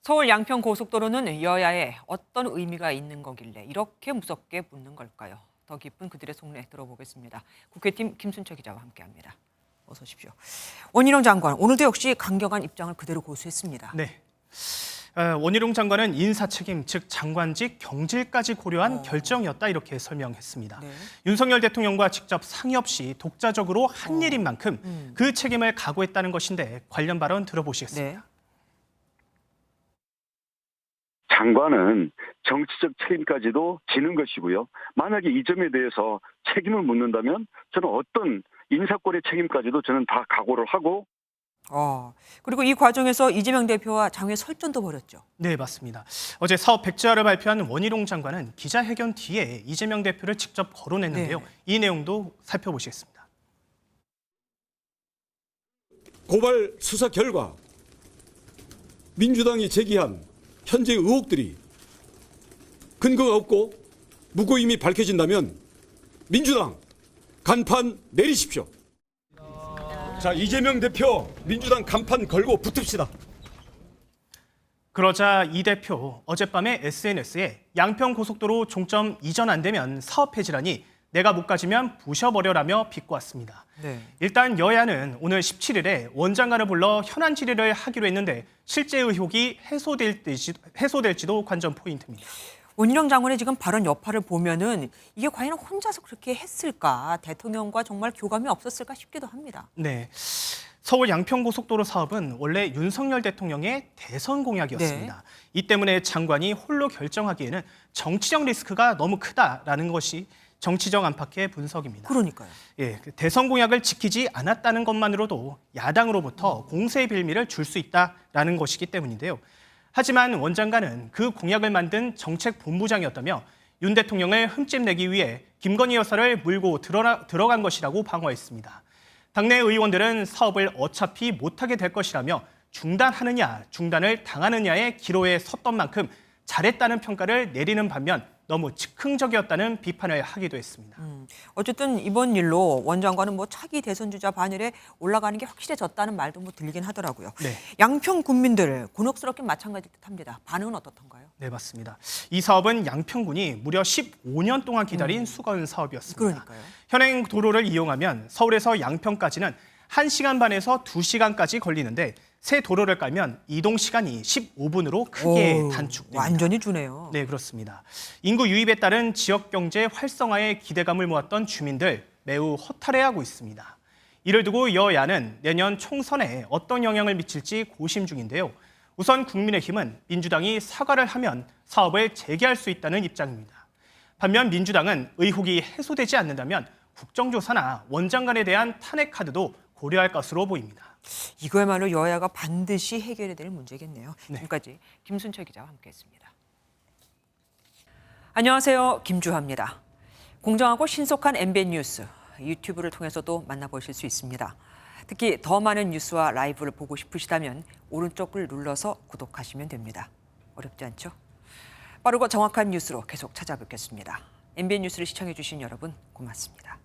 서울 양평 고속도로는 여야에 어떤 의미가 있는 거길래 이렇게 무섭게 묻는 걸까요? 더 깊은 그들의 속내 들어보겠습니다. 국회팀 김순철 기자와 함께합니다. 어서 오십시오. 원희룡 장관, 오늘도 역시 강경한 입장을 그대로 고수했습니다. 네. 원희룡 장관은 인사 책임, 즉 장관직 경질까지 고려한 결정이었다 이렇게 설명했습니다. 네. 윤석열 대통령과 직접 상의 없이 독자적으로 한 일인 만큼 그 책임을 각오했다는 것인데 관련 발언 들어보시겠습니다. 네. 장관은 정치적 책임까지도 지는 것이고요. 만약에 이 점에 대해서 책임을 묻는다면 저는 어떤 인사권의 책임까지도 저는 다 각오를 하고. 그리고 이 과정에서 이재명 대표와 장외 설전도 벌였죠. 네, 맞습니다. 어제 사업 백지화를 발표한 원희룡 장관은 기자회견 뒤에 이재명 대표를 직접 거론했는데요. 네. 이 내용도 살펴보시겠습니다. 고발 수사 결과 민주당이 제기한 현재 의혹들이 근거가 없고 묻고 이미 밝혀진다면 민주당 간판 내리십시오. 자, 이재명 대표 민주당 간판 걸고 붙읍시다. 그러자 이 대표 어젯밤에 SNS에 양평 고속도로 종점 이전 안 되면 사업 폐지라니 내가 못 가지면 부셔버려라며 비꼬았습니다. 네. 일단 여야는 오늘 17일에 원장관을 불러 현안 질의를 하기로 했는데 실제 의혹이 해소될지도 관전 포인트입니다. 원희룡 장관의 지금 발언 여파를 보면은 이게 과연 혼자서 그렇게 했을까? 대통령과 정말 교감이 없었을까 싶기도 합니다. 네. 서울 양평고속도로 사업은 원래 윤석열 대통령의 대선 공약이었습니다. 이 때문에 장관이 홀로 결정하기에는 정치적 리스크가 너무 크다라는 것이 정치적 안팎의 분석입니다. 그러니까요. 예, 대선 공약을 지키지 않았다는 것만으로도 야당으로부터 공세의 빌미를 줄 수 있다라는 것이기 때문인데요. 하지만 원 장관은 그 공약을 만든 정책본부장이었다며 윤 대통령을 흠집내기 위해 김건희 여사를 물고 들어간 것이라고 방어했습니다. 당내 의원들은 사업을 어차피 못하게 될 것이라며 중단하느냐, 중단을 당하느냐의 기로에 섰던 만큼 잘했다는 평가를 내리는 반면 너무 즉흥적이었다는 비판을 하기도 했습니다. 어쨌든 이번 일로 원 장관은 차기 대선 주자 반열에 올라가는 게 확실해졌다는 말도 들리긴 하더라고요. 네. 양평 국민들 곤혹스럽긴 마찬가지 듯합니다. 반응은 어떻던가요? 네, 맞습니다. 이 사업은 양평군이 무려 15년 동안 기다린 수건 사업이었습니다. 그러니까요. 현행 도로를 이용하면 서울에서 양평까지는 1시간 반에서 2시간까지 걸리는데 새 도로를 깔면 이동 시간이 15분으로 크게 단축됩니다. 완전히 주네요. 네, 그렇습니다. 인구 유입에 따른 지역 경제 활성화에 기대감을 모았던 주민들 매우 허탈해하고 있습니다. 이를 두고 여야는 내년 총선에 어떤 영향을 미칠지 고심 중인데요. 우선 국민의힘은 민주당이 사과를 하면 사업을 재개할 수 있다는 입장입니다. 반면 민주당은 의혹이 해소되지 않는다면 국정조사나 원장관에 대한 탄핵 카드도 고려할 것으로 보입니다. 이거야말로 여야가 반드시 해결해야 될 문제겠네요. 네. 지금까지 김순철 기자와 함께했습니다. 안녕하세요. 김주하입니다. 공정하고 신속한 MBN 뉴스 유튜브를 통해서도 만나보실 수 있습니다. 특히 더 많은 뉴스와 라이브를 보고 싶으시다면 오른쪽을 눌러서 구독하시면 됩니다. 어렵지 않죠? 빠르고 정확한 뉴스로 계속 찾아뵙겠습니다. MBN 뉴스를 시청해 주신 여러분 고맙습니다.